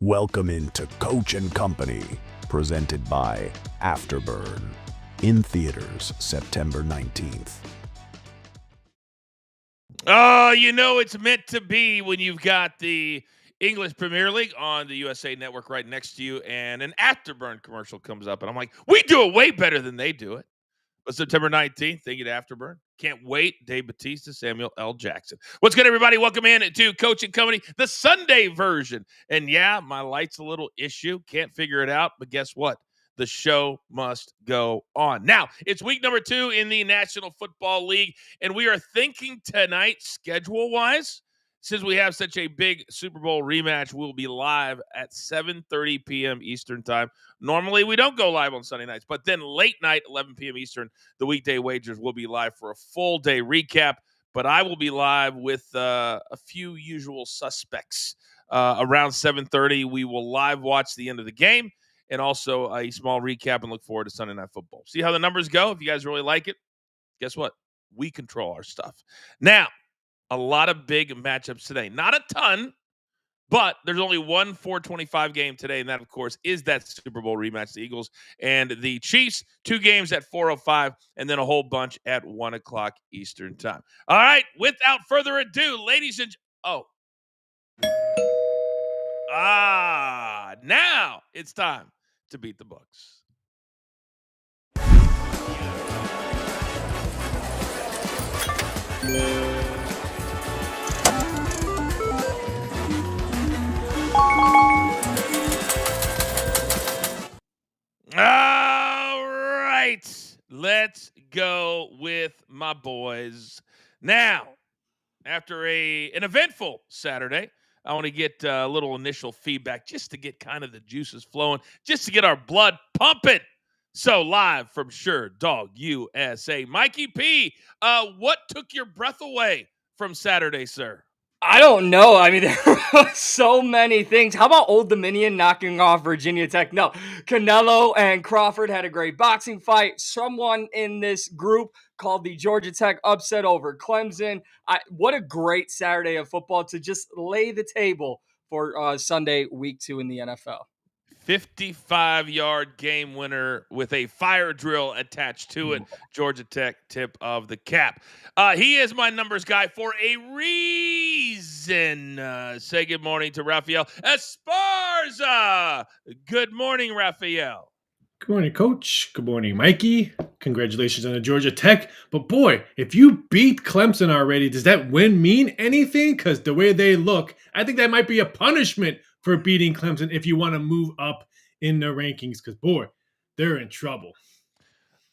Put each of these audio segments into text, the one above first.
Welcome into Coach and Company, presented by Afterburn, in theaters September 19th. Oh, you know it's meant to be when you've got the English Premier League on the USA Network right next to you, and an Afterburn commercial comes up, and I'm like, we do it way better than they do it. But September 19th, they get Afterburn. Can't wait. Dave Bautista, Samuel L. Jackson. What's good, everybody? Welcome in to Coach and Company, the Sunday version. And yeah, my light's a little issue. Can't figure it out, but guess what? The show must go on. Now, it's week number 2 in the National Football League, and we are thinking tonight, schedule-wise, since we have such a big Super Bowl rematch, we'll be live at 7:30 p.m. Eastern Time. Normally, we don't go live on Sunday nights, but then late night, 11 p.m. Eastern, the weekday wagers will be live for a full day recap. But I will be live with a few usual suspects. Around 7:30, we will live watch the end of the game and also a small recap and look forward to Sunday Night Football. See how the numbers go? If you guys really like it, guess what? We control our stuff. Now, a lot of big matchups today. Not a ton, but there's only one 425 game today, and that, of course, is that Super Bowl rematch, the Eagles and the Chiefs. 2 games at 4:05, and then a whole bunch at 1 o'clock Eastern Time. All right, without further ado, ladies and now it's time to beat the books. All right, let's go with my boys. Now, after an eventful Saturday, I want to get a little initial feedback just to get kind of the juices flowing, just to get our blood pumping. So, live from Sure Dog USA, Mikey P, what took your breath away from Saturday, sir? I don't know. I mean, there were so many things. How about Old Dominion knocking off Virginia Tech? No, Canelo and Crawford had a great boxing fight. Someone in this group called the Georgia Tech upset over Clemson. What a great Saturday of football to just lay the table for Sunday, week 2 in the NFL. 55-yard game winner with a fire drill attached to it. Georgia Tech tip of the cap. He is my numbers guy for a reason. Say good morning to Rafael Esparza. Good morning, Rafael. Good morning, Coach. Good morning, Mikey. Congratulations on the Georgia Tech. But boy, if you beat Clemson already, does that win mean anything? Because the way they look, I think that might be a punishment for beating Clemson if you want to move up in the rankings. Because boy, they're in trouble.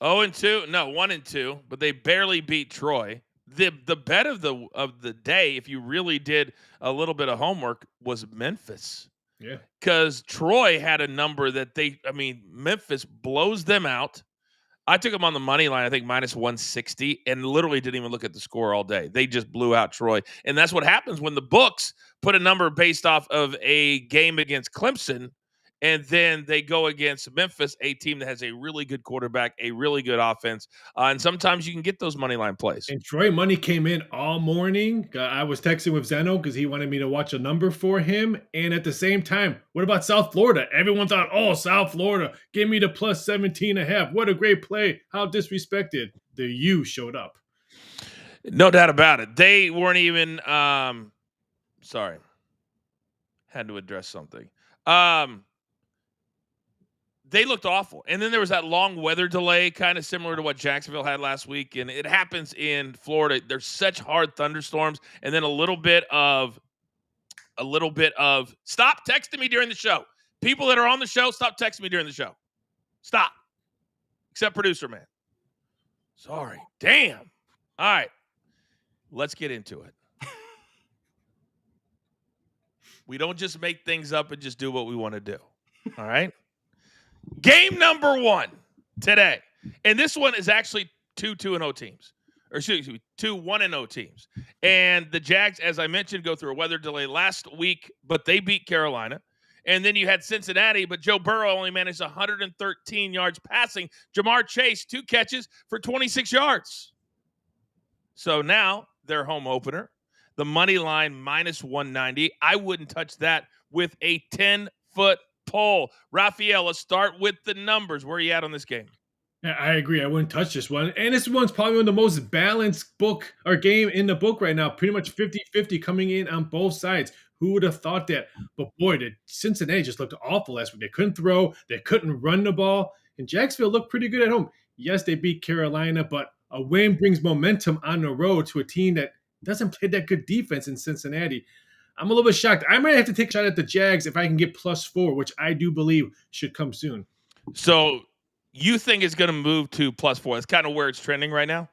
0-2, no, 1-2, but they barely beat Troy. The bet of the day, if you really did a little bit of homework, was Memphis. Yeah. Because Troy had a number that Memphis blows them out. I took them on the money line, I think minus 160, and literally didn't even look at the score all day. They just blew out Troy. And that's what happens when the books put a number based off of a game against Clemson, and then they go against Memphis, a team that has a really good quarterback, a really good offense. And sometimes you can get those money line plays. And Troy money came in all morning. I was texting with Zeno because he wanted me to watch a number for him. And at the same time, what about South Florida? Everyone thought, oh, South Florida, give me the plus 17.5. What a great play. How disrespected. The U showed up. No doubt about it. They weren't even sorry. Had to address something. They looked awful. And then there was that long weather delay, kind of similar to what Jacksonville had last week. And it happens in Florida. There's such hard thunderstorms, and then a little bit of stop texting me during the show. People that are on the show, stop texting me during the show. Stop. Except producer man. Sorry. Damn. All right. Let's get into it. We don't just make things up and just do what we want to do. All right? Game number 1 today. And this one is actually 2-2-0 teams. Or excuse me, 2-1-0 teams. And the Jags, as I mentioned, go through a weather delay last week, but they beat Carolina. And then you had Cincinnati, but Joe Burrow only managed 113 yards passing. Jamar Chase, 2 catches for 26 yards. So now their home opener, the money line minus 190. I wouldn't touch that with a 10 10-foot pole. Raphael, let's start with the numbers. Where are you at on this game? Yeah, I agree. I wouldn't touch this one. And this one's probably one of the most balanced book or game in the book right now. Pretty much 50-50 coming in on both sides. Who would have thought that? But boy, did Cincinnati just looked awful last week. They couldn't throw. They couldn't run the ball. And Jacksonville looked pretty good at home. Yes, they beat Carolina, but a win brings momentum on the road to a team that doesn't play that good defense in Cincinnati. I'm a little bit shocked. I might have to take a shot at the Jags if I can get +4, which I do believe should come soon. So you think it's going to move to +4? That's kind of where it's trending right now.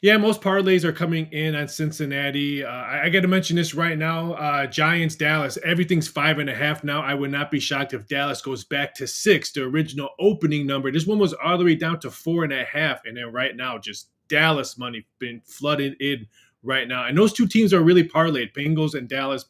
Yeah, most parlays are coming in on Cincinnati. I got to mention this right now. Giants, Dallas, everything's 5.5 now. I would not be shocked if Dallas goes back to 6, the original opening number. This one was all the way down to 4.5, and then right now, just Dallas money been flooded in right now. And those two teams are really parlayed, Bengals and Dallas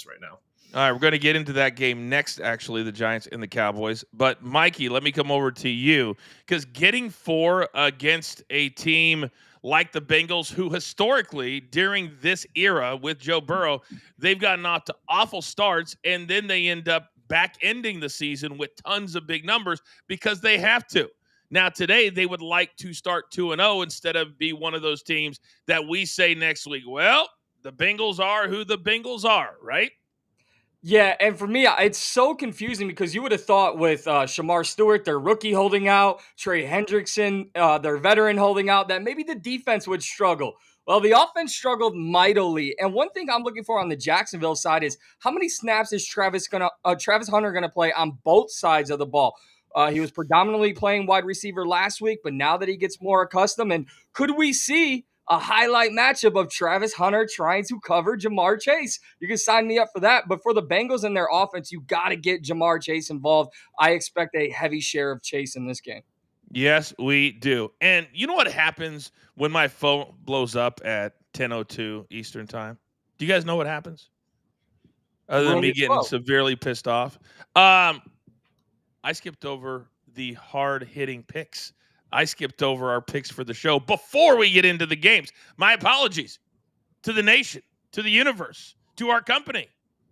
right now. All right, we're going to get into that game next, actually, the Giants and the Cowboys. But, Mikey, let me come over to you, because getting 4 against a team like the Bengals, who historically, during this era with Joe Burrow, they've gotten off to awful starts, and then they end up back-ending the season with tons of big numbers because they have to. Now, today, they would like to start 2-0 instead of be one of those teams that we say next week, well, the Bengals are who the Bengals are, right? Yeah, and for me, it's so confusing because you would have thought with Shamar Stewart, their rookie, holding out, Trey Hendrickson, their veteran, holding out, that maybe the defense would struggle. Well, the offense struggled mightily. And one thing I'm looking for on the Jacksonville side is how many snaps is Travis Hunter going to play on both sides of the ball? He was predominantly playing wide receiver last week, but now that he gets more accustomed, and could we see a highlight matchup of Travis Hunter trying to cover Jamar Chase? You can sign me up for that. But for the Bengals and their offense, you got to get Jamar Chase involved. I expect a heavy share of Chase in this game. Yes, we do. And you know what happens when my phone blows up at 10:02 Eastern time? Do you guys know what happens? Other than me getting severely pissed off. I skipped over the hard-hitting picks. I skipped over our picks for the show before we get into the games. My apologies to the nation, to the universe, to our company.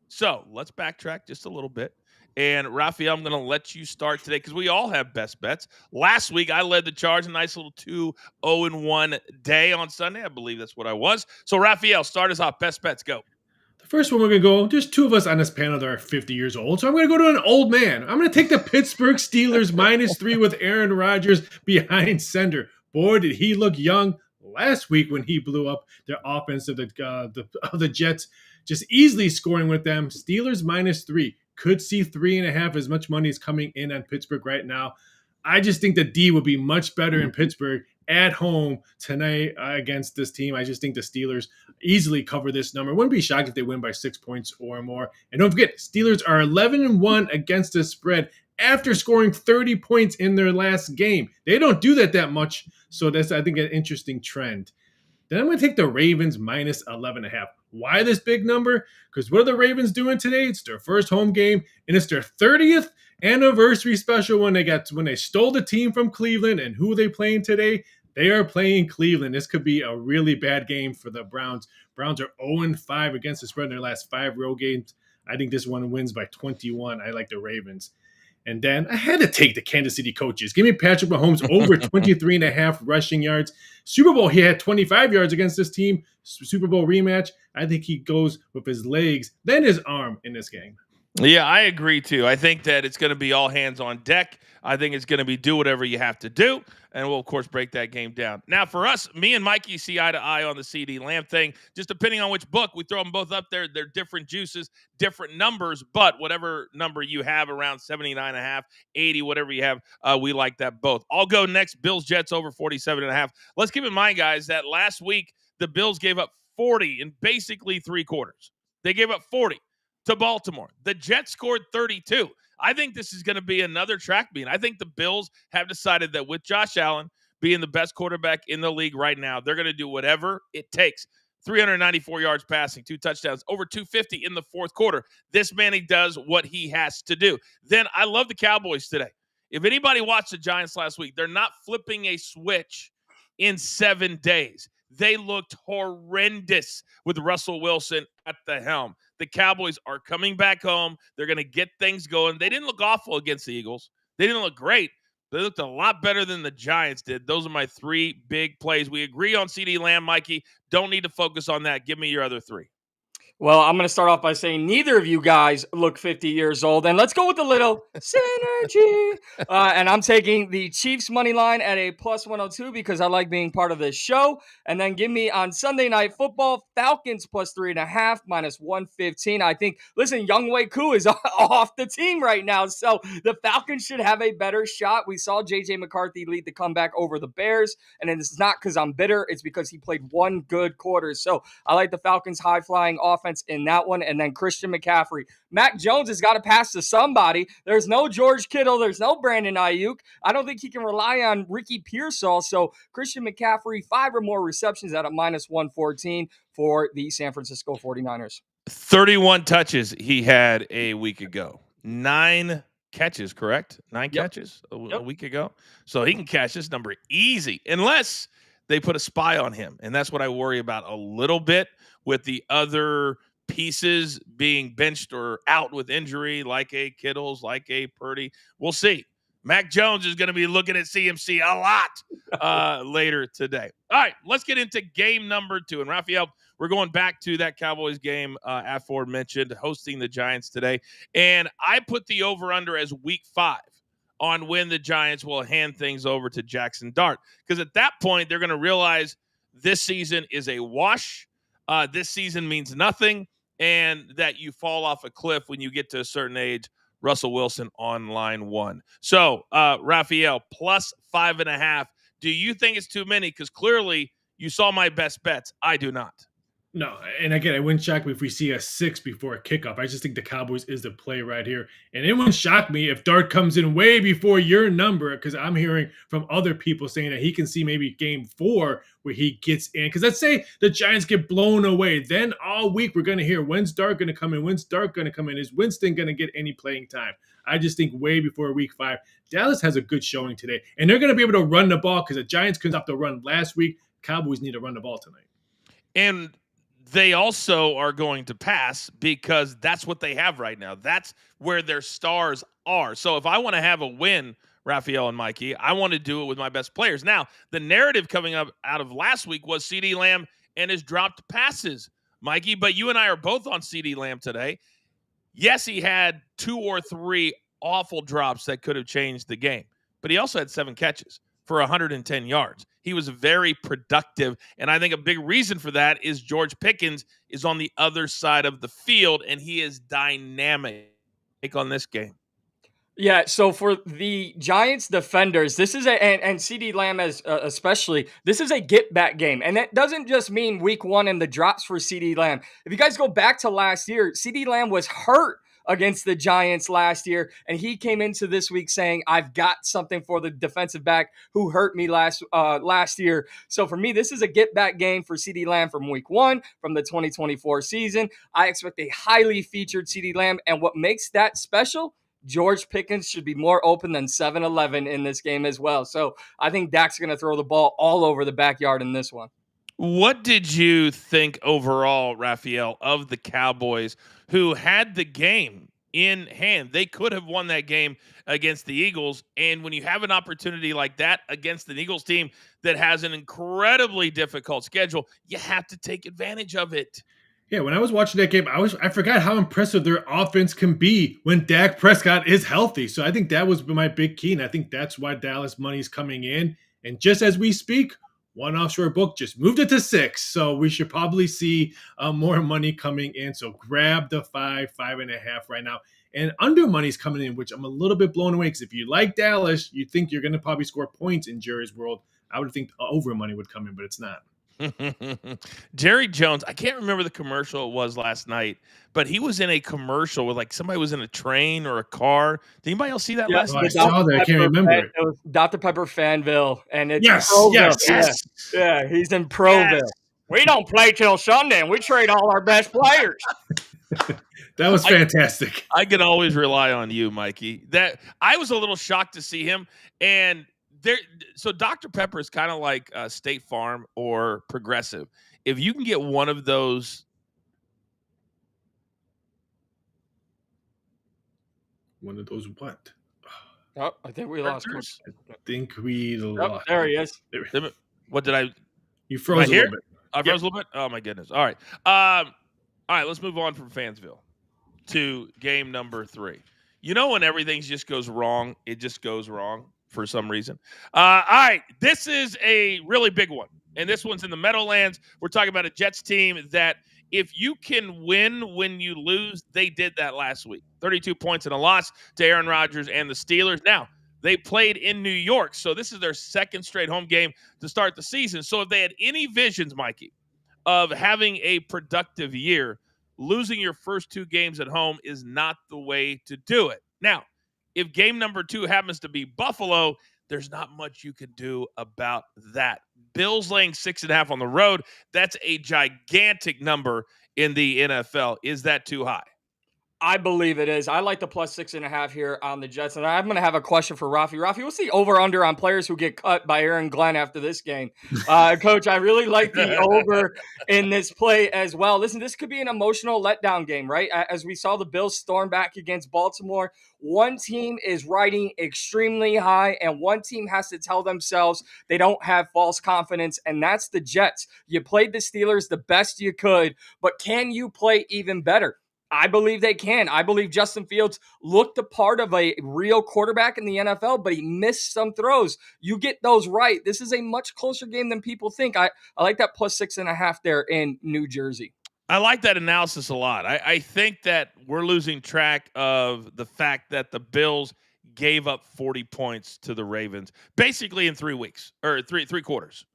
So let's backtrack just a little bit. And Raphael, I'm going to let you start today because we all have best bets. Last week, I led the charge, a nice little 2-0-1 day on Sunday. I believe that's what I was. So, Raphael, start us off. Best bets, go. The first one we're going to go, there's 2 of us on this panel that are 50 years old, so I'm going to go to an old man. I'm going to take the Pittsburgh Steelers -3 with Aaron Rodgers behind center. Boy, did he look young last week when he blew up the offense of the Jets, just easily scoring with them. Steelers -3. Could see 3.5. As much money is coming in on Pittsburgh right now. I just think the D will be much better in Pittsburgh at home tonight against this team. I just think the Steelers easily cover this number. Wouldn't be shocked if they win by 6 points or more. And don't forget, Steelers are 11-1 against the spread after scoring 30 points in their last game. They don't do that much, so that's, I think, an interesting trend. Then I'm going to take the Ravens -11.5. Why this big number? Because what are the Ravens doing today? It's their first home game, and it's their 30th anniversary special when they stole the team from Cleveland. And who are they playing today? They are playing Cleveland. This could be a really bad game for the Browns. Browns are 0-5 against the spread in their last 5 road games. I think this one wins by 21. I like the Ravens. And then I had to take the Kansas City coaches. Give me Patrick Mahomes over 23.5 rushing yards. Super Bowl, he had 25 yards against this team. Super Bowl rematch. I think he goes with his legs, then his arm in this game. Yeah, I agree too. I think that it's going to be all hands on deck. I think it's going to be do whatever you have to do, and we'll, of course, break that game down. Now, for us, me and Mikey see eye to eye on the CD Lamb thing. Just depending on which book, we throw them both up there. They're different juices, different numbers, but whatever number you have around 79.5, 80, whatever you have, we like that both. I'll go next. Bills, Jets over 47.5. Let's keep in mind, guys, that last week the Bills gave up 40 in basically 3 quarters. They gave up 40 to Baltimore. The Jets scored 32. I think this is going to be another track meet. I think the Bills have decided that with Josh Allen being the best quarterback in the league right now, they're going to do whatever it takes. 394 yards passing, 2 touchdowns, over 250 in the fourth quarter. This man, he does what he has to do. Then I love the Cowboys today. If anybody watched the Giants last week, they're not flipping a switch in 7 days. They looked horrendous with Russell Wilson at the helm. The Cowboys are coming back home. They're going to get things going. They didn't look awful against the Eagles. They didn't look great. They looked a lot better than the Giants did. Those are my 3 big plays. We agree on CeeDee Lamb, Mikey. Don't need to focus on that. Give me your other 3. Well, I'm going to start off by saying neither of you guys look 50 years old. And let's go with a little synergy. And I'm taking the Chiefs money line at a plus 102 because I like being part of this show. And then give me on Sunday Night Football, Falcons plus 3.5, minus 115. I think, listen, Younghoe Koo is off the team right now. So the Falcons should have a better shot. We saw J.J. McCarthy lead the comeback over the Bears. And it's not because I'm bitter. It's because he played one good quarter. So I like the Falcons' high-flying offense in that one. And then Christian McCaffrey. Mac Jones has got to pass to somebody. There's no George Kittle. There's no Brandon Ayuk. I don't think he can rely on Ricky Pearsall. So Christian McCaffrey, 5 or more receptions at a minus 114 for the San Francisco 49ers. 31 touches he had a week ago. 9 catches, correct? 9 catches a week ago. So he can catch this number easy, unless they put a spy on him. And that's what I worry about a little bit with the other pieces being benched or out with injury, like a Kittles, like a Purdy. We'll see. Mac Jones is going to be looking at CMC a lot later today. All right, let's get into game number 2. And Raphael, we're going back to that Cowboys game aforementioned, hosting the Giants today. And I put the over-under as week 5 on when the Giants will hand things over to Jackson Dart. Because at that point, they're going to realize this season is a wash. This season means nothing, and that you fall off a cliff when you get to a certain age. Russell Wilson on line 1. So, Raphael, plus 5.5. Do you think it's too many? Because clearly you saw my best bets. I do not. No, and again, it wouldn't shock me if we see a 6 before a kickoff. I just think the Cowboys is the play right here. And it wouldn't shock me if Dart comes in way before your number, because I'm hearing from other people saying that he can see maybe game 4 where he gets in. Because let's say the Giants get blown away. Then all week we're going to hear, when's Dart going to come in? When's Dart going to come in? Is Winston going to get any playing time? I just think way before week 5. Dallas has a good showing today. And they're going to be able to run the ball because the Giants couldn't stop the run last week. Cowboys need to run the ball tonight. And they also are going to pass because that's what they have right now. That's where their stars are. So if I want to have a win, Raphael and Mikey, I want to do it with my best players. Now, the narrative coming up out of last week was CeeDee Lamb and his dropped passes, Mikey. But you and I are both on CeeDee Lamb today. Yes, he had 2 or 3 awful drops that could have changed the game. But he also had 7 catches for 110 yards. He was very productive, and I think a big reason for that is George Pickens is on the other side of the field, and he is dynamic on this game. Yeah, so for the Giants defenders, this is and CeeDee Lamb especially, this is a get-back game. And that doesn't just mean week 1 and the drops for CeeDee Lamb. If you guys go back to last year, CeeDee Lamb was hurt against the Giants last year, and he came into this week saying, I've got something for the defensive back who hurt me last year. So for me, this is a get-back game for CeeDee Lamb from week 1 from the 2024 season. I expect a highly featured CeeDee Lamb, and what makes that special, George Pickens should be more open than 7-Eleven in this game as well. So I think Dak's going to throw the ball all over the backyard in this one. What did you think overall, Raphael, of the Cowboys who had the game in hand? They could have won that game against the Eagles. And when you have an opportunity like that against an Eagles team that has an incredibly difficult schedule, you have to take advantage of it. Yeah, when I was watching that game, I forgot how impressive their offense can be when Dak Prescott is healthy. So I think that was my big key, and I think that's why Dallas money's coming in. And just as we speak, one offshore book just moved it to 6. So we should probably see more money coming in. So grab the 5.5 right now. And under money's coming in, which I'm a little bit blown away, because if you like Dallas, you think you're going to probably score points in Jerry's world. I would think over money would come in, but it's not. Jerry Jones, I can't remember the commercial it was last night, but he was in a commercial with like somebody was in a train or a car. Did anybody else see that last night? I saw that. I can't remember it. It was Dr. Pepper Fanville, and it's yes, Proville. yes. Yeah, he's in Proville. Yes. We don't play till Sunday, and we trade all our best players. That was fantastic. I can always rely on you, Mikey. That I was a little shocked to see him, and So Dr. Pepper is kind of like State Farm or Progressive. If you can get one of those, what? Oh, I think we lost characters? Coach. I think we Oh, lost. there he is. What did I? You Am I froze a here? little bit. I froze a little bit. Oh my goodness! All right, all right. Let's move on from Fansville to game number 3. You know when everything just goes wrong, it just goes wrong for some reason. All right, this is a really big one, and this one's in the Meadowlands. We're talking about a Jets team that if you can win when you lose, they did that last week. 32 points in a loss to Aaron Rodgers and the Steelers. Now, they played in New York, so this is their second straight home game to start the season. So if they had any visions, Mikey, of having a productive year, losing your first 2 games at home is not the way to do it. Now, if game number 2 happens to be Buffalo, there's not much you can do about that. Bills laying 6.5 on the road. That's a gigantic number in the NFL. Is that too high? I believe it is. I like the plus 6.5 here on the Jets. And I'm going to have a question for Rafi. Rafi, what's the over-under on players who get cut by Aaron Glenn after this game? Coach, I really like the over in this play as well. Listen, this could be an emotional letdown game, right? As we saw the Bills storm back against Baltimore, one team is riding extremely high, and one team has to tell themselves they don't have false confidence, and that's the Jets. You played the Steelers the best you could, but can you play even better? I believe they can. I believe Justin Fields looked the part of a real quarterback in the NFL, but he missed some throws. You get those right. This is a much closer game than people think. I like that plus 6.5 there in New Jersey. I like that analysis a lot. I think that we're losing track of the fact that the Bills gave up 40 points to the Ravens basically in 3 weeks or three quarters.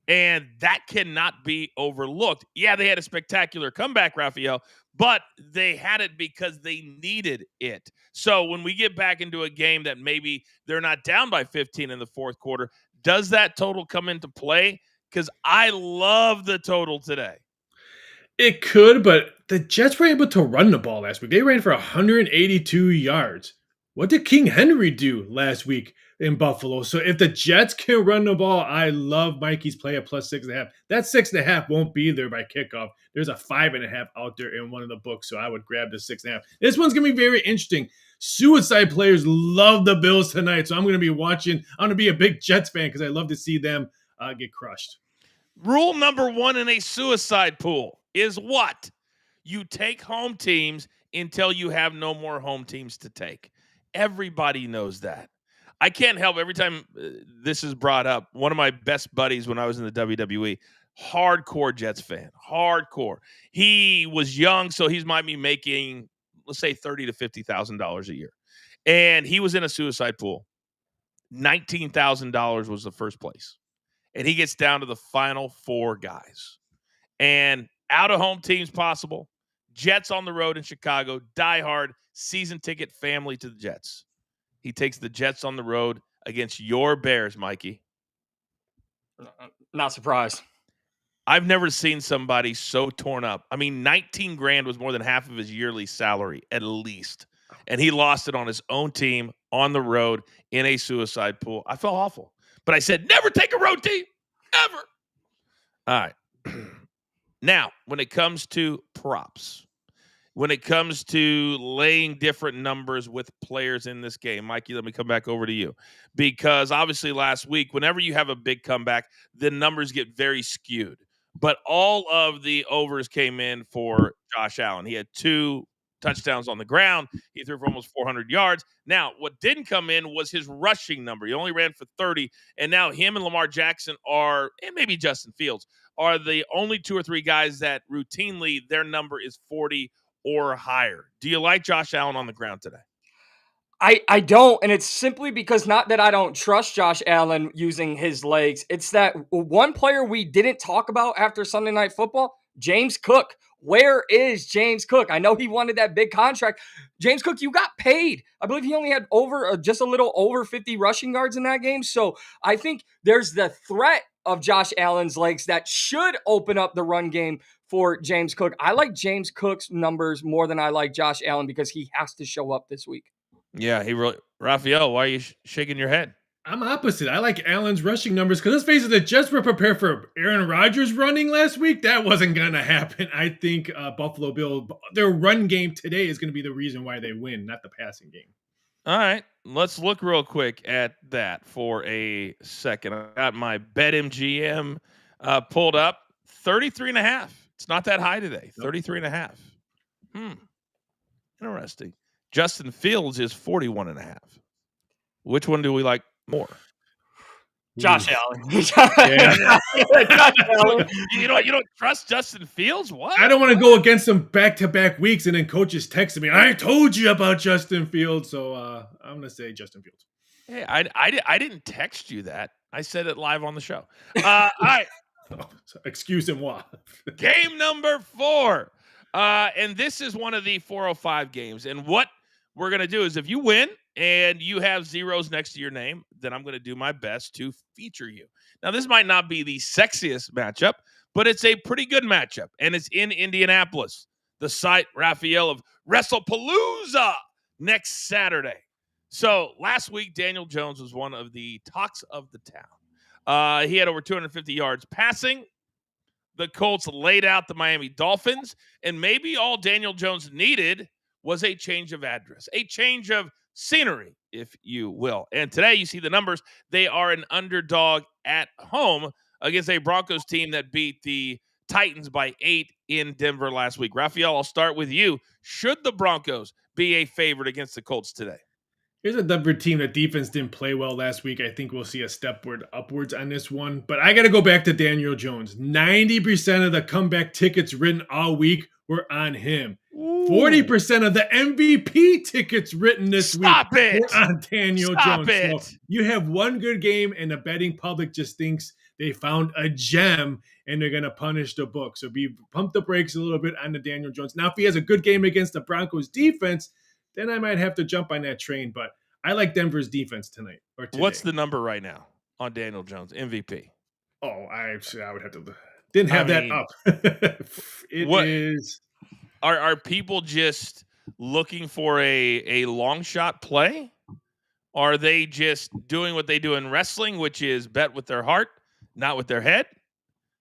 And that cannot be overlooked. Yeah, they had a spectacular comeback, Raphael, but they had it because they needed it. So when we get back into a game that maybe they're not down by 15 in the fourth quarter, does that total come into play? Because I love the total today. It could, but the Jets were able to run the ball last week. They ran for 182 yards. What did King Henry do last week in Buffalo? So if the Jets can run the ball, I love Mikey's play at plus 6.5. That 6.5 won't be there by kickoff. There's a 5.5 out there in one of the books, so I would grab the 6.5. This one's going to be very interesting. Suicide players love the Bills tonight, so I'm going to be watching. I'm going to be a big Jets fan because I love to see them get crushed. Rule number 1 in a suicide pool is what? You take home teams until you have no more home teams to take. Everybody knows that. I can't help every time this is brought up. One of my best buddies when I was in the WWE, hardcore Jets fan, hardcore. He was young, so he might be making, let's say, $30,000 to $50,000 a year, and he was in a suicide pool. $19,000 was the first place, and he gets down to the final 4 guys, and out of home teams possible. Jets on the road in Chicago, diehard season ticket family to the Jets. He takes the Jets on the road against your Bears, Mikey. Not surprised. I've never seen somebody so torn up. I mean, 19 grand was more than half of his yearly salary, at least. And he lost it on his own team on the road in a suicide pool. I felt awful. But I said, never take a road team, ever. All right. Now, when it comes to props, when it comes to laying different numbers with players in this game, Mikey, let me come back over to you. Because obviously last week, whenever you have a big comeback, the numbers get very skewed. But all of the overs came in for Josh Allen. He had 2 touchdowns on the ground. He threw for almost 400 yards. Now, what didn't come in was his rushing number. He only ran for 30. And now him and Lamar Jackson are, and maybe Justin Fields, are the only 2 or 3 guys that routinely their number is 40 or higher. Do you like Josh Allen on the ground today? I don't, and it's simply because not that I don't trust Josh Allen using his legs. It's that one player we didn't talk about after Sunday Night Football, James Cook. Where is James Cook? I know he wanted that big contract. James Cook, you got paid. I believe he only had just a little over 50 rushing yards in that game. So I think there's the threat of Josh Allen's legs that should open up the run game for James Cook. I like James Cook's numbers more than I like Josh Allen because he has to show up this week. Yeah, he really. Raphael, why are you shaking your head? I'm opposite. I like Allen's rushing numbers because let's face it, the Jets were prepared for Aaron Rodgers running last week. That wasn't going to happen. I think Buffalo Bill, their run game today is going to be the reason why they win, not the passing game. All right, let's look real quick at that for a second. I got my BetMGM pulled up. 33.5. It's not that high today. 33.5. Interesting. Justin Fields is 41.5. Which one do we like more? Josh Allen. Yeah. Josh Allen. You don't trust Justin Fields? What? I don't want to go against them back-to-back weeks and then coaches texting me, I told you about Justin Fields. So I'm going to say Justin Fields. Hey, I didn't text you that. I said it live on the show. All right. Excusez-moi. Game number 4. And this is one of the 405 games. And what we're going to do is if you win and you have zeros next to your name, then I'm going to do my best to feature you. Now, this might not be the sexiest matchup, but it's a pretty good matchup. And it's in Indianapolis, the site, Raphael, of WrestlePalooza next Saturday. So last week, Daniel Jones was one of the talks of the town. He had over 250 yards passing. The Colts laid out the Miami Dolphins, and maybe all Daniel Jones needed was a change of address, a change of scenery, if you will. And today you see the numbers. They are an underdog at home against a Broncos team that beat the Titans by 8 in Denver last week. Raphael, I'll start with you. Should the Broncos be a favorite against the Colts today? Here's a Denver team that defense didn't play well last week. I think we'll see a step upwards on this one. But I got to go back to Daniel Jones. 90% of the comeback tickets written all week were on him. 40% of the MVP tickets written this week were on Daniel Jones. So you have one good game and the betting public just thinks they found a gem and they're going to punish the book. So pump the brakes a little bit on the Daniel Jones. Now, if he has a good game against the Broncos defense, then I might have to jump on that train. But I like Denver's defense tonight or today. What's the number right now on Daniel Jones, MVP? Oh, I would have to. Didn't have that up. Is. Are people just looking for a long shot play? Are they just doing what they do in wrestling, which is bet with their heart, not with their head?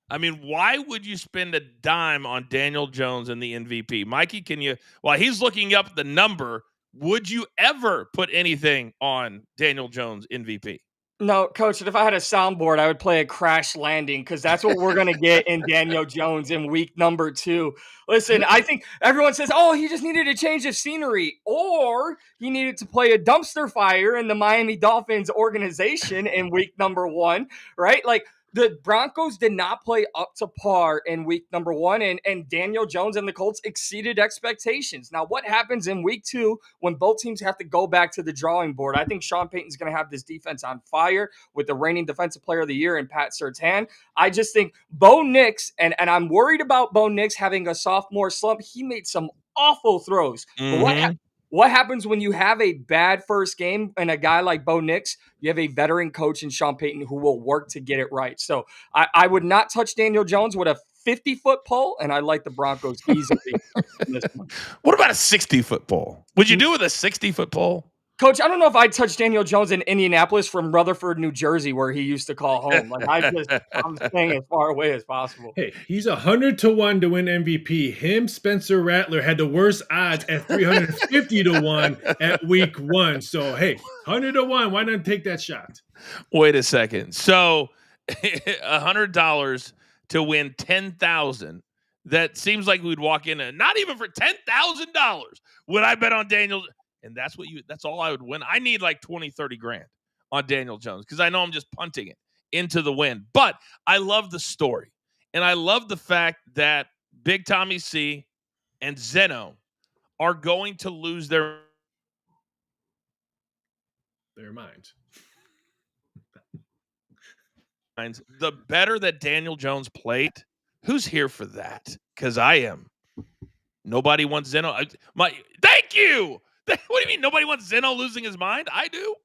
I mean, why would you spend a dime on Daniel Jones and the MVP? Mikey, can you, while he's looking up the number, would you ever put anything on Daniel Jones MVP? No, Coach, if I had a soundboard, I would play a crash landing because that's what we're going to get in Daniel Jones in week number 2. Listen, I think everyone says, oh, he just needed a change of scenery, or he needed to play a dumpster fire in the Miami Dolphins organization in week number 1, right? Like, the Broncos did not play up to par in week number 1, and Daniel Jones and the Colts exceeded expectations. Now, what happens in week 2 when both teams have to go back to the drawing board? I think Sean Payton's going to have this defense on fire with the reigning defensive player of the year and Pat Surtain. I just think Bo Nix, and I'm worried about Bo Nix having a sophomore slump. He made some awful throws. But what happens when you have a bad first game and a guy like Bo Nix? You have a veteran coach in Sean Payton who will work to get it right. So I would not touch Daniel Jones with a 50-foot pole, and I like the Broncos easily in this one. What about a 60-foot pole? Would you do with a 60-foot pole? Coach, I don't know if I'd touch Daniel Jones in Indianapolis from Rutherford, New Jersey, where he used to call home. Like I'm staying as far away as possible. Hey, he's 100-1 to win MVP. Him, Spencer Rattler had the worst odds at 350-1 at week 1. So hey, 100-1. Why not take that shot? Wait a second. So $100 to win $10,000. That seems like we'd walk in and not even for $10,000 would I bet on Daniel. And that's all I would win. I need like 20, 30 grand on Daniel Jones because I know I'm just punting it into the wind. But I love the story. And I love the fact that Big Tommy C and Zeno are going to lose their minds. The better that Daniel Jones played, who's here for that? Because I am. Nobody wants Zeno. Thank you. What do you mean? Nobody wants Zeno losing his mind? I do.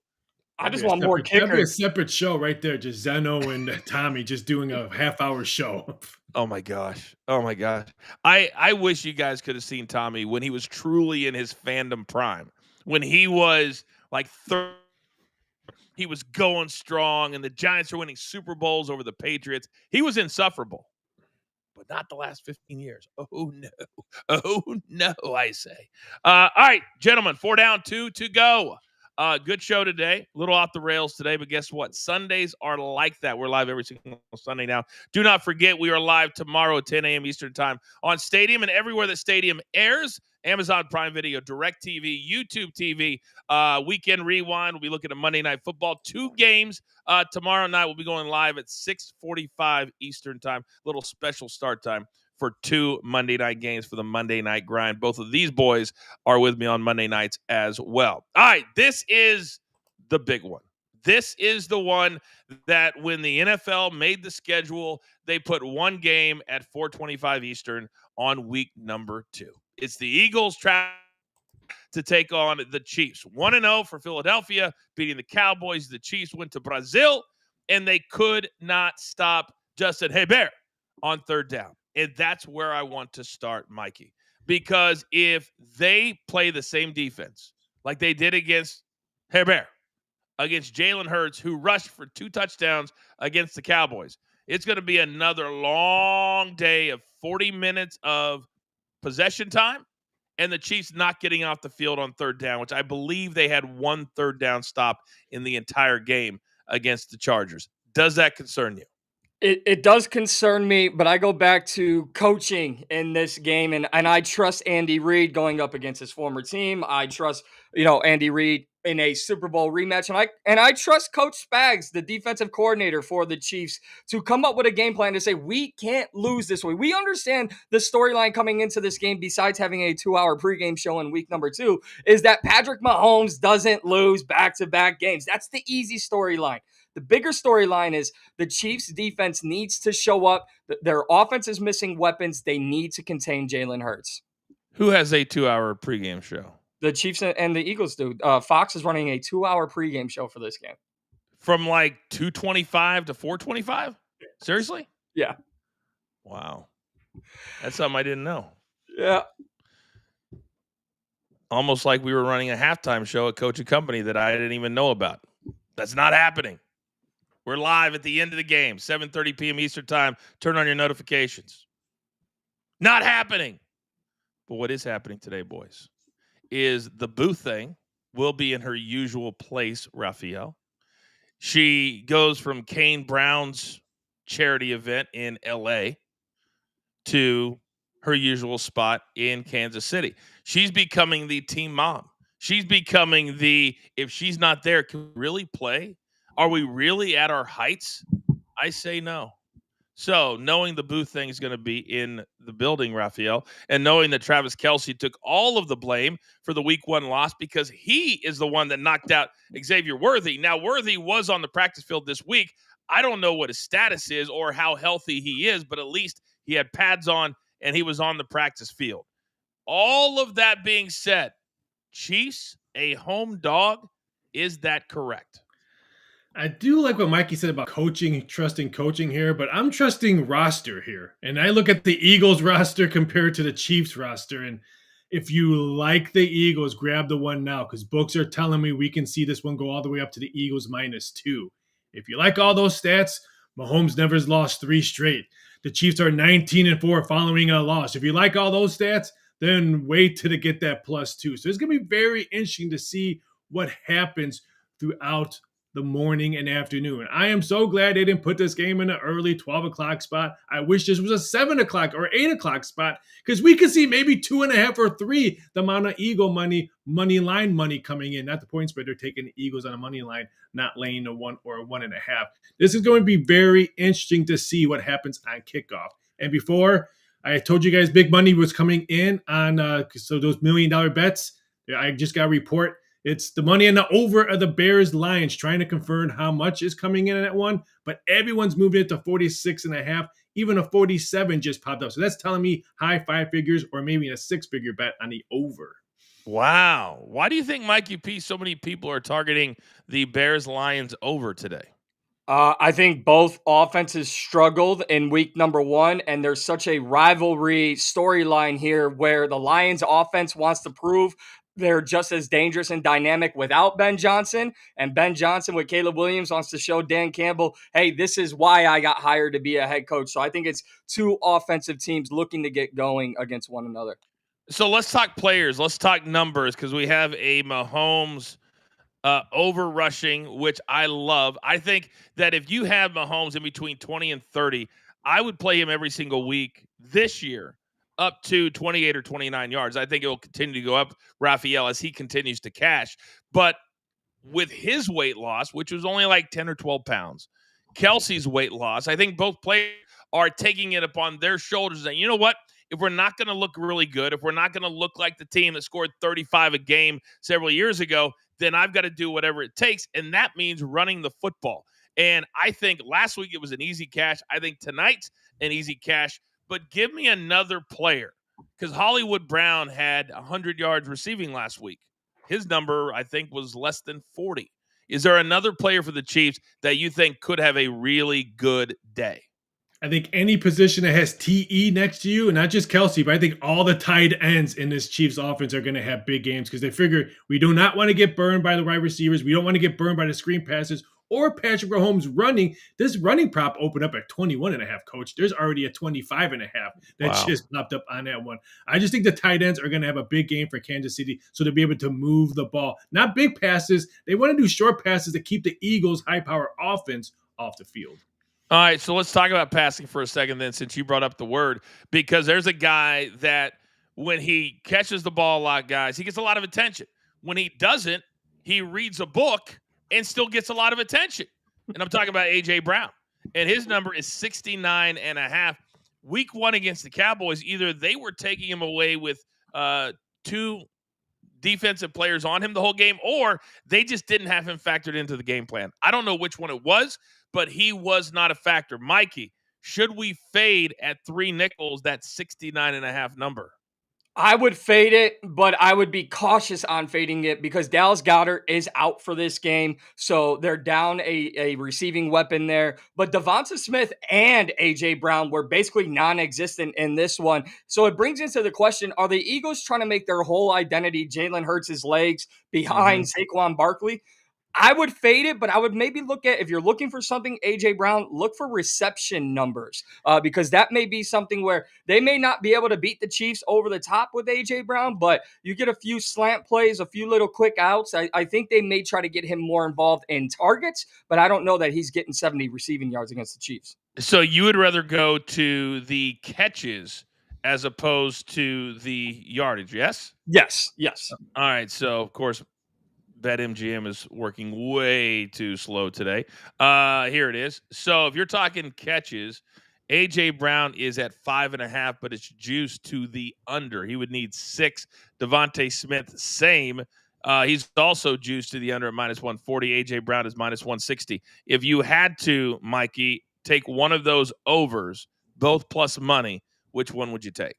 I just want more kickers. That'd be a separate show right there. Just Zeno and Tommy just doing a half-hour show. Oh my gosh. I wish you guys could have seen Tommy when he was truly in his fandom prime. When he was like 30 He was going strong, and the Giants are winning Super Bowls over the Patriots. He was insufferable, but not the last 15 years. Oh, no. Oh, no, I say. All right, gentlemen, 4 down, 2 to go. Good show today. A little off the rails today, but guess what? Sundays are like that. We're live every single Sunday now. Do not forget, we are live tomorrow at 10 a.m. Eastern Time on Stadium and everywhere that Stadium airs. Amazon Prime Video, DirecTV, YouTube TV, Weekend Rewind. We'll be looking at Monday Night Football. 2 games tomorrow night. We'll be going live at 6:45 Eastern Time. Little special start time for 2 Monday night games for the Monday Night Grind. Both of these boys are with me on Monday nights as well. All right, this is the big one. This is the one that when the NFL made the schedule, they put one game at 4:25 Eastern on week number 2. It's the Eagles to take on the Chiefs. 1-0 for Philadelphia, beating the Cowboys. The Chiefs went to Brazil, and they could not stop Justin Herbert on 3rd down. And that's where I want to start, Mikey. Because if they play the same defense like they did against Herbert, against Jalen Hurts, who rushed for 2 touchdowns against the Cowboys, it's going to be another long day of 40 minutes of possession time and the Chiefs not getting off the field on 3rd down, which I believe they had 1 3rd down stop in the entire game against the Chargers. Does that concern you? It does concern me, but I go back to coaching in this game, and I trust Andy Reid going up against his former team. I trust, Andy Reid in a Super Bowl rematch, and I trust Coach Spags, the defensive coordinator for the Chiefs, to come up with a game plan to say we can't lose this way. We understand the storyline coming into this game, besides having a 2-hour pregame show in week number 2, is that Patrick Mahomes doesn't lose back-to-back games. That's the easy storyline. The bigger storyline is the Chiefs' defense needs to show up. Their offense is missing weapons. They need to contain Jalen Hurts. Who has a 2-hour pregame show? The Chiefs and the Eagles do. Fox is running a 2-hour pregame show for this game. From like 2:25 to 4:25? Seriously? Yeah. Wow. That's something I didn't know. Yeah. Almost like we were running a halftime show at Coach and Company that I didn't even know about. That's not happening. We're live at the end of the game, 7:30 p.m. Eastern Time. Turn on your notifications. Not happening. But what is happening today, boys, is the booth thing will be in her usual place, Raphael. She goes from Kane Brown's charity event in L.A. to her usual spot in Kansas City. She's becoming the team mom. She's becoming the, if she's not there, can we really play? Are we really at our heights? I say no. So knowing the booth thing is going to be in the building, Raphael, and knowing that Travis Kelce took all of the blame for the week 1 loss because he is the one that knocked out Xavier Worthy. Now, Worthy was on the practice field this week. I don't know what his status is or how healthy he is, but at least he had pads on and he was on the practice field. All of that being said, Chiefs, a home dog, is that correct? I do like what Mikey said about coaching, trusting coaching here, but I'm trusting roster here. And I look at the Eagles roster compared to the Chiefs roster. And if you like the Eagles, grab the one now, because books are telling me we can see this one go all the way up to the Eagles -2. If you like all those stats, Mahomes never has lost 3 straight. The Chiefs are 19-4 following a loss. If you like all those stats, then wait till to get that +2. So it's going to be very interesting to see what happens throughout the morning and afternoon. I am so glad they didn't put this game in an early 12 o'clock spot. I wish this was a 7 o'clock or 8 o'clock spot, because we could see maybe 2.5 or 3 the amount of Eagle money line money coming in, not the point spread. They're taking the Eagles on a money line, not laying a 1 or a 1.5. This is going to be very interesting to see what happens on kickoff. And before, I told you guys big money was coming in on so those $1 million bets. I just got a report. It's the money in the over of the Bears-Lions, trying to confirm how much is coming in at one, but everyone's moving it to 46.5. Even a 47 just popped up. So that's telling me high 5 figures or maybe a 6-figure bet on the over. Wow. Why do you think, Mikey P, so many people are targeting the Bears-Lions over today? I think both offenses struggled in week number 1, and there's such a rivalry storyline here where the Lions offense wants to prove they're just as dangerous and dynamic without Ben Johnson. And Ben Johnson with Caleb Williams wants to show Dan Campbell, hey, this is why I got hired to be a head coach. So I think it's two offensive teams looking to get going against one another. So let's talk players. Let's talk numbers, because we have a Mahomes over rushing, which I love. I think that if you have Mahomes in between 20 and 30, I would play him every single week this year up to 28 or 29 yards. I think it will continue to go up, Raphael, as he continues to cash. But with his weight loss, which was only like 10 or 12 pounds, Kelsey's weight loss, I think both players are taking it upon their shoulders. And you know what? If we're not going to look really good, if we're not going to look like the team that scored 35 a game several years ago, then I've got to do whatever it takes. And that means running the football. And I think last week it was an easy cash. I think tonight's an easy cash. But give me another player, because Hollywood Brown had 100 yards receiving last week. His number, I think, was less than 40. Is there another player for the Chiefs that you think could have a really good day? I think any position that has TE next to you, and not just Kelsey, but I think all the tight ends in this Chiefs offense are going to have big games, because they figure we do not want to get burned by the wide receivers. We don't want to get burned by the screen passes or Patrick Mahomes running. This running prop opened up at 21.5, coach. There's already a 25.5 that just popped up on that one. I just think the tight ends are going to have a big game for Kansas City, so they'll be able to move the ball. Not big passes. They want to do short passes to keep the Eagles' high-power offense off the field. All right, so let's talk about passing for a second then, since you brought up the word, because there's a guy that when he catches the ball a lot, guys, he gets a lot of attention. When he doesn't, he reads a book and still gets a lot of attention. And I'm talking about A.J. Brown. And his number is 69.5. Week 1 against the Cowboys, either they were taking him away with two defensive players on him the whole game, or they just didn't have him factored into the game plan. I don't know which one it was, but he was not a factor. Mikey, should we fade at 3 nickels that 69.5 number? I would fade it, but I would be cautious on fading it because Dallas Goedert is out for this game. So they're down a receiving weapon there. But Devonta Smith and A.J. Brown were basically non-existent in this one. So it brings into the question, are the Eagles trying to make their whole identity Jalen Hurts' legs behind Saquon Barkley? I would fade it, but I would maybe look at, if you're looking for something, A.J. Brown, look for reception numbers because that may be something where they may not be able to beat the Chiefs over the top with A.J. Brown, but you get a few slant plays, a few little quick outs. I think they may try to get him more involved in targets, but I don't know that he's getting 70 receiving yards against the Chiefs. So you would rather go to the catches as opposed to the yardage, yes? Yes. All right, so, of course, BetMGM is working way too slow today. Here it is. So if you're talking catches, A.J. Brown is at 5.5, but it's juiced to the under. He would need 6. Devontae Smith, same. He's also juiced to the under at -140. A.J. Brown is -160. If you had to, Mikey, take one of those overs, both plus money, which one would you take?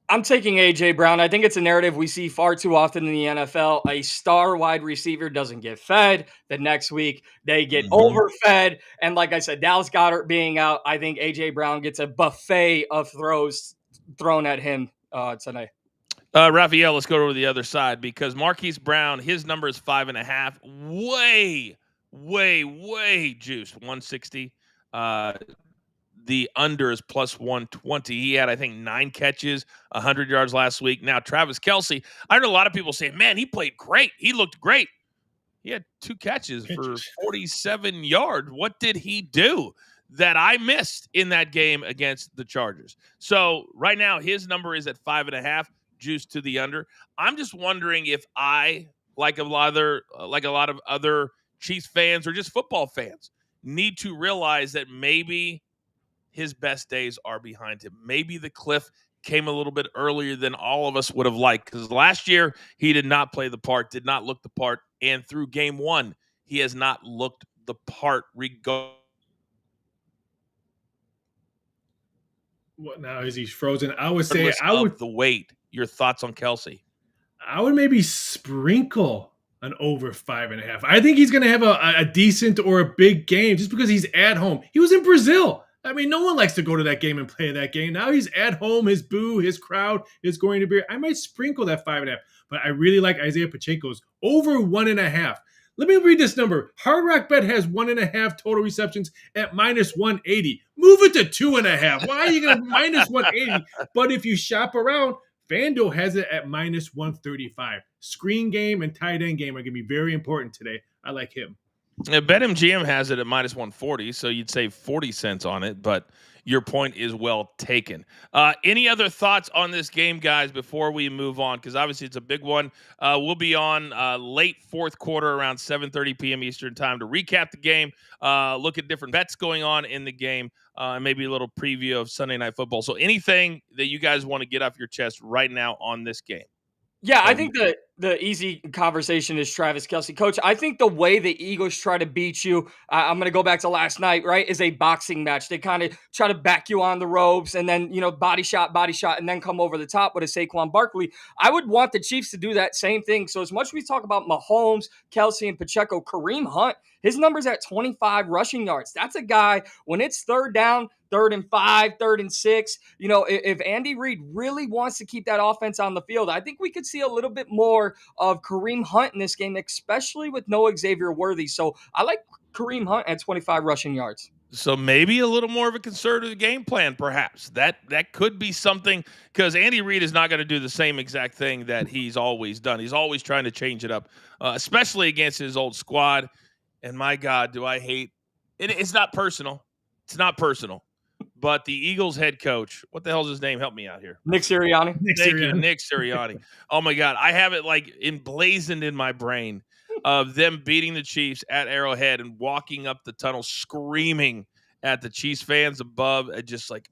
I'm taking A.J. Brown. I think it's a narrative we see far too often in the NFL. A star wide receiver doesn't get fed. The next week, they get overfed. And like I said, Dallas Goedert being out, I think A.J. Brown gets a buffet of throws thrown at him tonight. Raphael, let's go over to the other side because Marquise Brown, his number is 5.5. Way juiced. 160. The under is plus 120. He had, I think, 9 catches, 100 yards last week. Now, Travis Kelce, I heard a lot of people say, man, he played great. He looked great. He had 2 catches for 47 yards. What did he do that I missed in that game against the Chargers? So right now, his number is at 5.5, juiced to the under. I'm just wondering if I, like a lot of other Chiefs fans or just football fans, need to realize that maybe his best days are behind him. Maybe the cliff came a little bit earlier than all of us would have liked, because last year he did not play the part, did not look the part, and through game 1, he has not looked the part regardless. What now? Is he frozen? I would say the weight. Your thoughts on Kelce? I would maybe sprinkle an over 5.5. I think he's going to have a decent or a big game just because he's at home. He was in Brazil. I mean, no one likes to go to that game and play that game. Now he's at home. His boo, his crowd is going to be. I might sprinkle that 5.5, but I really like Isaiah Pacheco's over 1.5. Let me read this number. Hard Rock Bet has 1.5 total receptions at minus 180. Move it to 2.5. Why are you going to minus 180? But if you shop around, FanDuel has it at minus 135. Screen game and tight end game are going to be very important today. I like him. BetMGM has it at minus 140, so you'd save 40 cents on it, but your point is well taken. Any other thoughts on this game, guys, before we move on? Because obviously it's a big one. We'll be on late fourth quarter around 7:30 p.m. Eastern time to recap the game, look at different bets going on in the game, and maybe a little preview of Sunday Night Football. So anything that you guys want to get off your chest right now on this game? Yeah, I think the easy conversation is Travis Kelce. Coach, I think the way the Eagles try to beat you, I'm going to go back to last night, right, is a boxing match. They kind of try to back you on the ropes and then, body shot, and then come over the top with a Saquon Barkley. I would want the Chiefs to do that same thing. So as much as we talk about Mahomes, Kelce, and Pacheco, Kareem Hunt, his number's at 25 rushing yards. That's a guy, when it's third down, 3rd and 5, 3rd and 6. If Andy Reid really wants to keep that offense on the field, I think we could see a little bit more of Kareem Hunt in this game, especially with no Xavier Worthy. So I like Kareem Hunt at 25 rushing yards. So maybe a little more of a conservative game plan, perhaps. That could be something, because Andy Reid is not going to do the same exact thing that he's always done. He's always trying to change it up, especially against his old squad. And my God, do I hate it. It's not personal. It's not personal. But the Eagles head coach, what the hell is his name? Help me out here. Nick Sirianni. Thank you, Nick Sirianni. Oh, my God. I have it like emblazoned in my brain of them beating the Chiefs at Arrowhead and walking up the tunnel screaming at the Chiefs fans above, and just like,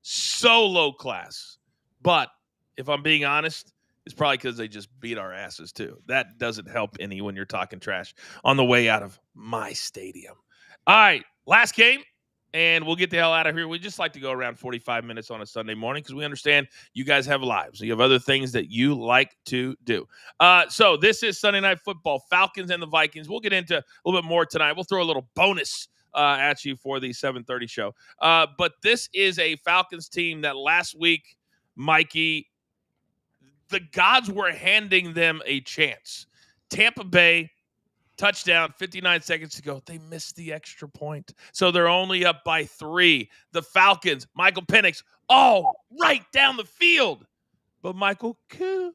so low class. But if I'm being honest, it's probably because they just beat our asses too. That doesn't help any when you're talking trash on the way out of my stadium. All right, last game. And we'll get the hell out of here. We just like to go around 45 minutes on a Sunday morning because we understand you guys have lives. You have other things that you like to do. So this is Sunday Night Football, Falcons and the Vikings. We'll get into a little bit more tonight. We'll throw a little bonus at you for the 7:30 show. But this is a Falcons team that last week, Mikey, the gods were handing them a chance. Tampa Bay, touchdown, 59 seconds to go. They missed the extra point. So they're only up by 3. The Falcons, Michael Penix, right down the field. But Michael could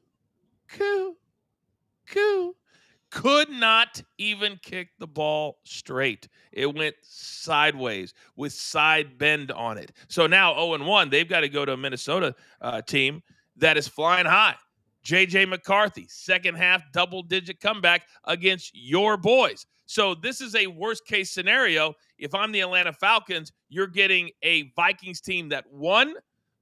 not even kick the ball straight. It went sideways with side bend on it. So now 0-1, they've got to go to a Minnesota team that is flying high. J.J. McCarthy, second half double-digit comeback against your boys. So this is a worst-case scenario. If I'm the Atlanta Falcons, you're getting a Vikings team that won,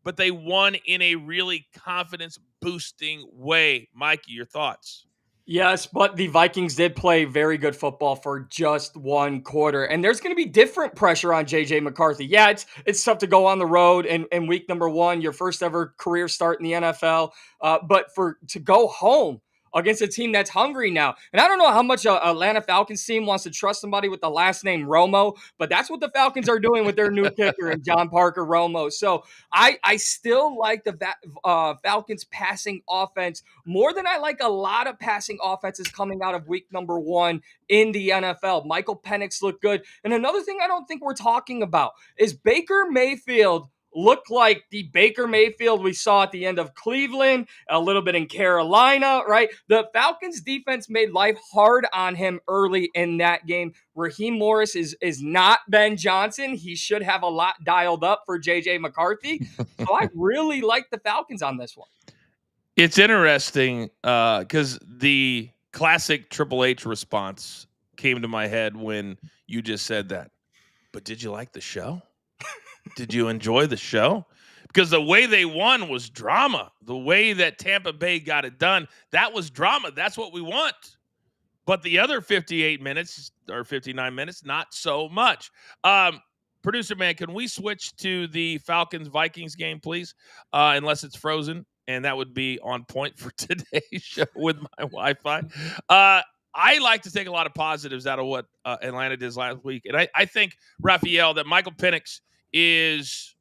but they won in a really confidence-boosting way. Mikey, your thoughts? Yes, but the Vikings did play very good football for just one quarter. And there's going to be different pressure on J.J. McCarthy. Yeah, it's tough to go on the road in week number 1, your first ever career start in the NFL. But to go home against a team that's hungry now. And I don't know how much Atlanta Falcons team wants to trust somebody with the last name Romo, but that's what the Falcons are doing with their new kicker and John Parker Romo. So I still like the Falcons passing offense more than I like a lot of passing offenses coming out of week number 1 in the NFL. Michael Penix looked good. And another thing I don't think we're talking about is Baker Mayfield look like the Baker Mayfield we saw at the end of Cleveland, a little bit in Carolina, right? The Falcons defense made life hard on him early in that game. Raheem Morris is not Ben Johnson. He should have a lot dialed up for J.J. McCarthy. So I really like the Falcons on this one. It's interesting because the classic Triple H response came to my head when you just said that. But did you like the show? Did you enjoy the show? Because the way they won was drama. The way that Tampa Bay got it done, that was drama. That's what we want. But the other 58 minutes or 59 minutes, not so much. Producer man, can we switch to the Falcons-Vikings game, please? Unless it's frozen, and that would be on point for today's show with my Wi-Fi. I like to take a lot of positives out of what Atlanta did last week. And I think, Raphael, that Michael Penix is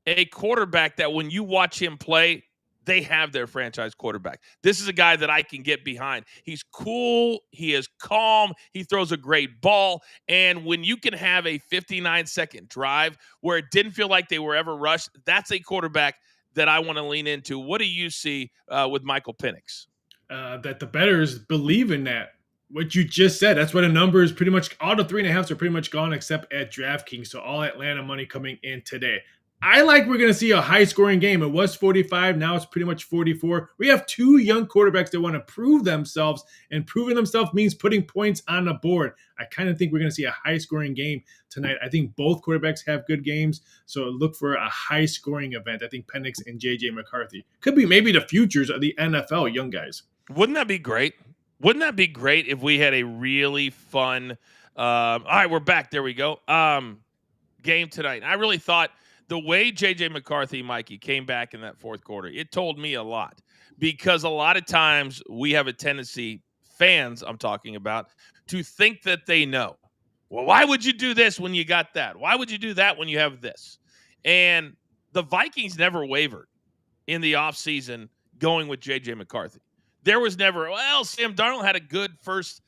a quarterback that when you watch him play, they have their franchise quarterback. This is a guy that I can get behind. He's cool. He is calm. He throws a great ball. And when you can have a 59-second drive where it didn't feel like they were ever rushed, that's a quarterback that I want to lean into. What do you see with Michael Penix? That the bettors believe in that. What you just said, that's what the number is pretty much. All the 3.5s are pretty much gone except at DraftKings. So all Atlanta money coming in today. I like we're going to see a high-scoring game. It was 45. Now it's pretty much 44. We have two young quarterbacks that want to prove themselves, and proving themselves means putting points on the board. I kind of think we're going to see a high-scoring game tonight. I think both quarterbacks have good games, so look for a high-scoring event. I think Penix and J.J. McCarthy could be maybe the futures of the NFL young guys. Wouldn't that be great? Wouldn't that be great if we had a really fun all right, we're back. There we go. Game tonight. I really thought the way J.J. McCarthy, Mikey, came back in that fourth quarter, it told me a lot. Because a lot of times we have a tendency, fans I'm talking about, to think that they know. Well, why would you do this when you got that? Why would you do that when you have this? And the Vikings never wavered in the offseason going with J.J. McCarthy. There was never, well, Sam Darnold had a good first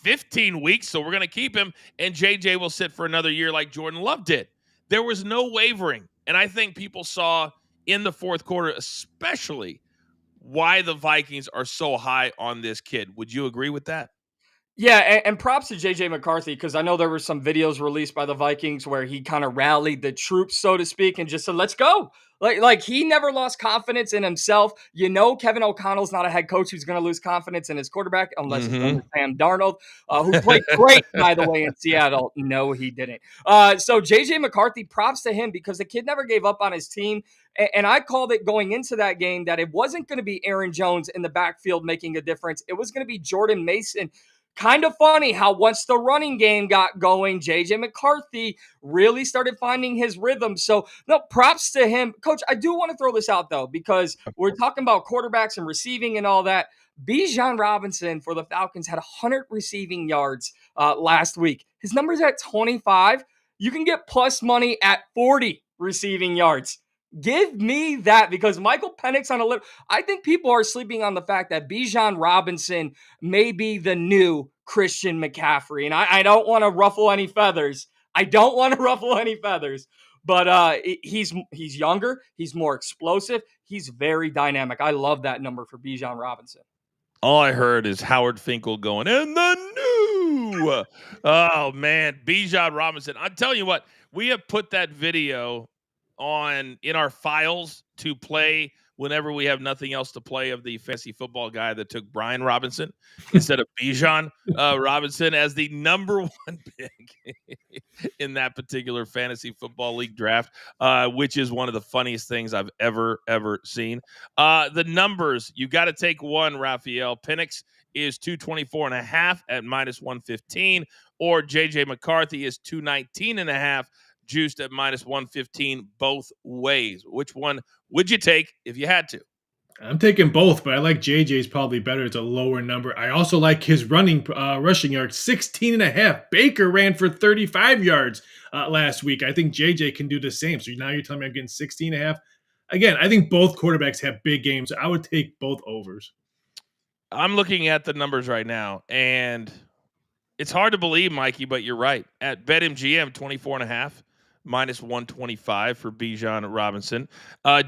15 weeks, so we're going to keep him, and J.J. will sit for another year like Jordan Love did. There was no wavering, and I think people saw in the fourth quarter especially why the Vikings are so high on this kid. Would you agree with that? Yeah, and props to J.J. McCarthy, because I know there were some videos released by the Vikings where he kind of rallied the troops, so to speak, and just said, let's go. Like he never lost confidence in himself. You know, Kevin O'Connell's not a head coach who's going to lose confidence in his quarterback unless it's under Sam Darnold, who played great, by the way, in Seattle. No, he didn't. So J.J. McCarthy, props to him, because the kid never gave up on his team. And I called it going into that game that it wasn't going to be Aaron Jones in the backfield making a difference. It was going to be Jordan Mason. Kind of funny how once the running game got going, J.J. McCarthy really started finding his rhythm. So, no, props to him. Coach, I do want to throw this out, though, because we're talking about quarterbacks and receiving and all that. Bijan Robinson for the Falcons had 100 receiving yards last week. His number's at 25. You can get plus money at 40 receiving yards. Give me that, because Michael Penix on a little. I think people are sleeping on the fact that Bijan Robinson may be the new Christian McCaffrey. And I don't want to ruffle any feathers. But he's younger. He's more explosive. He's very dynamic. I love that number for Bijan Robinson. All I heard is Howard Finkel going, and the new. Oh, man, Bijan Robinson. I'm telling you what, we have put that video in our files to play whenever we have nothing else to play, of the fantasy football guy that took Brian Robinson instead of Bijan Robinson as the number one pick in that particular fantasy football league draft, which is one of the funniest things I've ever seen. The numbers, you got to take one, Raphael. Penix is 224.5 at minus 115, or JJ McCarthy is 219.5 juiced at minus 115 both ways. Which one would you take if you had to? I'm taking both, but I like JJ's probably better. It's a lower number. I also like his rushing yards, 16.5. Baker ran for 35 yards last week. I think JJ can do the same. So now you're telling me I'm getting 16.5. Again, I think both quarterbacks have big games. So I would take both overs. I'm looking at the numbers right now, and it's hard to believe, Mikey, but you're right. At BetMGM, 24.5. minus 125 for Bijan Robinson.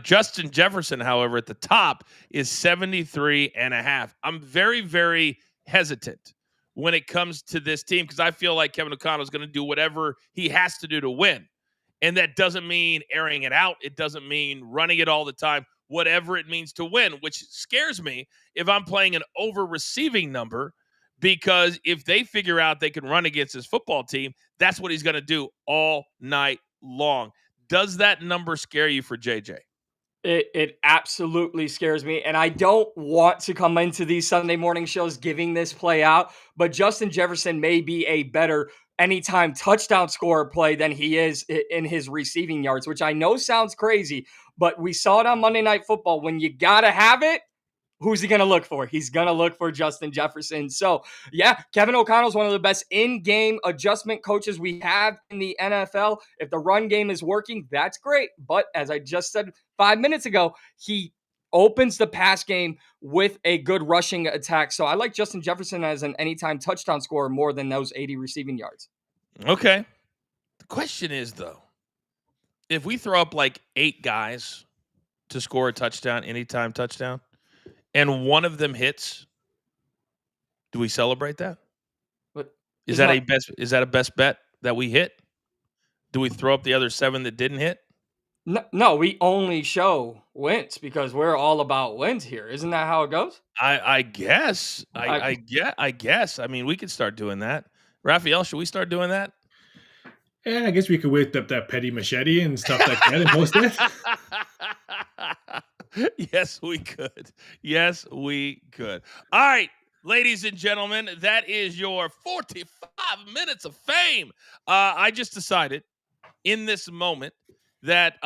Justin Jefferson, however, at the top is 73.5. I'm very, very hesitant when it comes to this team, because I feel like Kevin O'Connell is going to do whatever he has to do to win. And that doesn't mean airing it out. It doesn't mean running it all the time. Whatever it means to win, which scares me if I'm playing an over receiving number, because if they figure out they can run against his football team, that's what he's going to do all night long. Does that number scare you for JJ? It absolutely scares me, and I don't want to come into these Sunday morning shows giving this play out, but Justin Jefferson may be a better anytime touchdown scorer play than he is in his receiving yards, which I know sounds crazy, but we saw it on Monday Night Football. When you got to have it, Who's he going to look for? He's going to look for Justin Jefferson. So, yeah, Kevin O'Connell is one of the best in-game adjustment coaches we have in the NFL. If the run game is working, that's great. But as I just said 5 minutes ago, he opens the pass game with a good rushing attack. So I like Justin Jefferson as an anytime touchdown scorer more than those 80 receiving yards. Okay. The question is, though, if we throw up like 8 guys to score a touchdown, anytime touchdown, and one of them hits, do we celebrate that? But Is that a best bet that we hit? Do we throw up the other 7 that didn't hit? No, we only show wins because we're all about wins here. Isn't that how it goes? I guess. I guess. I mean, we could start doing that. Raphael, should we start doing that? Yeah, I guess we could whip up that petty machete and stuff like that and post it. Yes, we could. Yes, we could. All right, ladies and gentlemen, that is your 45 minutes of fame. I just decided in this moment that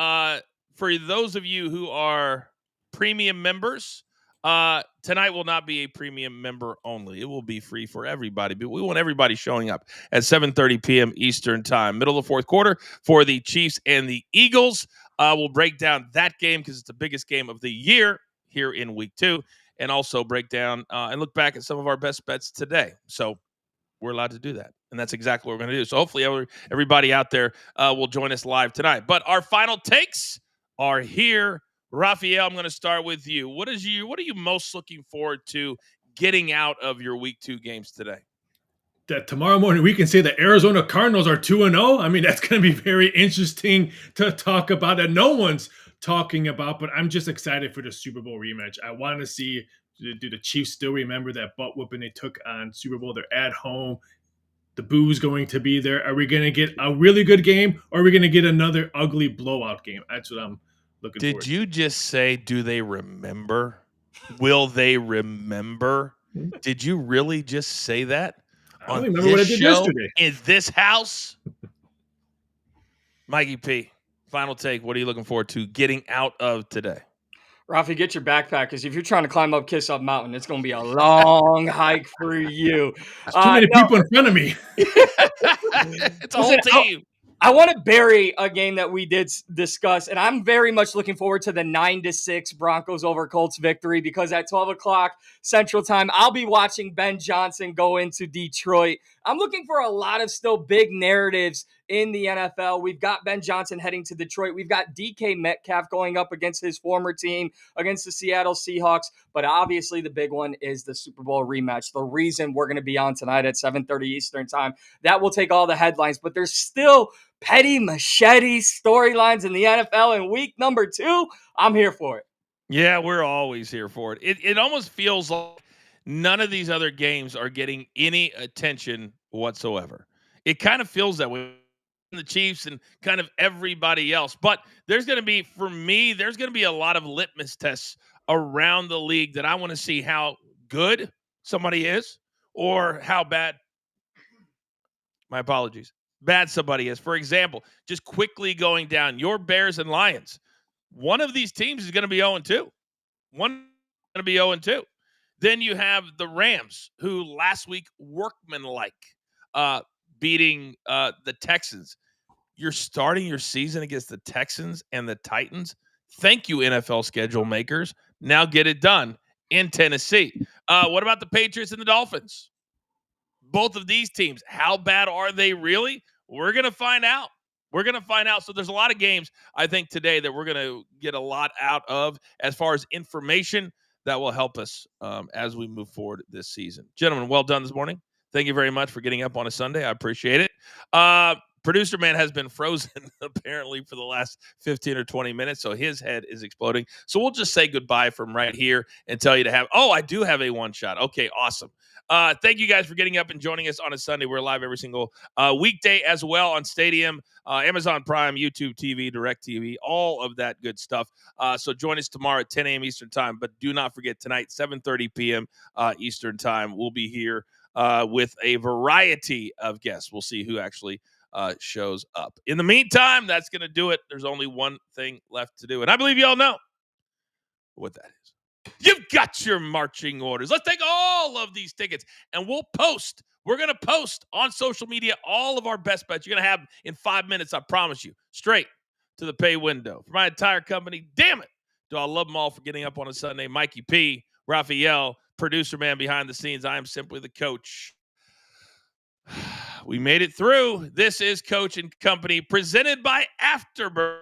for those of you who are premium members, tonight will not be a premium member only. It will be free for everybody, but we want everybody showing up at 7:30 p.m. Eastern time, middle of the fourth quarter for the Chiefs and the Eagles. We'll break down that game because it's the biggest game of the year here in week 2, and also break down and look back at some of our best bets today. So we're allowed to do that, and that's exactly what we're going to do. So hopefully everybody out there will join us live tonight. But our final takes are here. Raphael, I'm going to start with you. What are you most looking forward to getting out of your week 2 games today? That tomorrow morning we can say the Arizona Cardinals are 2-0. I mean, that's going to be very interesting to talk about that no one's talking about, but I'm just excited for the Super Bowl rematch. I want to see, do the Chiefs still remember that butt whooping they took on Super Bowl? They're at home. The boo's going to be there. Are we going to get a really good game, or are we going to get another ugly blowout game? That's what I'm looking forward to. Did you just say, do they remember? Will they remember? Did you really just say that? I don't remember what I did yesterday. In this house? Mikey P, final take. What are you looking forward to getting out of today? Rafi, get your backpack because if you're trying to climb up Kiss Up Mountain, it's going to be a long hike for you. There's too many people in front of me. It's a whole team. I want to bury a game that we did discuss, and I'm very much looking forward to the 9-6 Broncos over Colts victory because at 12 o'clock Central Time, I'll be watching Ben Johnson go into Detroit. I'm looking for a lot of still big narratives in the NFL. We've got Ben Johnson heading to Detroit. We've got DK Metcalf going up against his former team, against the Seattle Seahawks. But obviously the big one is the Super Bowl rematch. The reason we're going to be on tonight at 7:30 Eastern Time. That will take all the headlines, but there's still petty machete storylines in the NFL in week number 2. I'm here for it. Yeah, we're always here for it. It almost feels like none of these other games are getting any attention whatsoever. It kind of feels that way. The Chiefs and kind of everybody else. But there's going to be, for me, there's going to be a lot of litmus tests around the league that I want to see how good somebody is or how bad, my apologies, bad somebody is. For example, just quickly going down, your Bears and Lions. One of these teams is going to be 0-2. One is going to be 0-2. Then you have the Rams, who last week workmanlike beating the Texans. You're starting your season against the Texans and the Titans. Thank you, NFL schedule makers. Now get it done in Tennessee. What about the Patriots and the Dolphins? Both of these teams, how bad are they really? We're going to find out. We're going to find out. So there's a lot of games, I think, today that we're going to get a lot out of as far as information that will help us as we move forward this season. Gentlemen, well done this morning. Thank you very much for getting up on a Sunday. I appreciate it. Producer man has been frozen apparently for the last 15 or 20 minutes, so his head is exploding. So we'll just say goodbye from right here and tell you to have – I do have a one shot. Okay, awesome. Thank you guys for getting up and joining us on a Sunday. We're live every single weekday as well on Stadium, Amazon Prime, YouTube TV, DirecTV, all of that good stuff. So join us tomorrow at 10 a.m. Eastern Time. But do not forget, tonight, 7:30 p.m. Eastern Time, we'll be here with a variety of guests. We'll see who actually shows up. In the meantime, that's going to do it. There's only one thing left to do, and I believe you all know what that is. You've got your marching orders. Let's take all of these tickets and we'll post. We're going to post on social media all of our best bets. You're going to have in 5 minutes, I promise you, straight to the pay window. For my entire company, damn it, do I love them all for getting up on a Sunday. Mikey P, Raphael, producer man behind the scenes. I am simply the coach. We made it through. This is Coach and Company presented by Afterburn.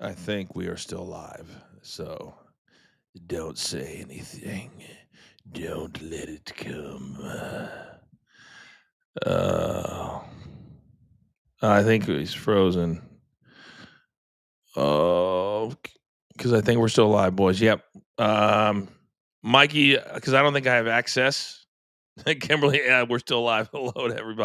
I think we are still live, so don't say anything. Don't let it come. I think he's frozen. Oh, because I think we're still live, boys. Yep. Mikey, because I don't think I have access. Kimberly, we're still live. Hello to everybody.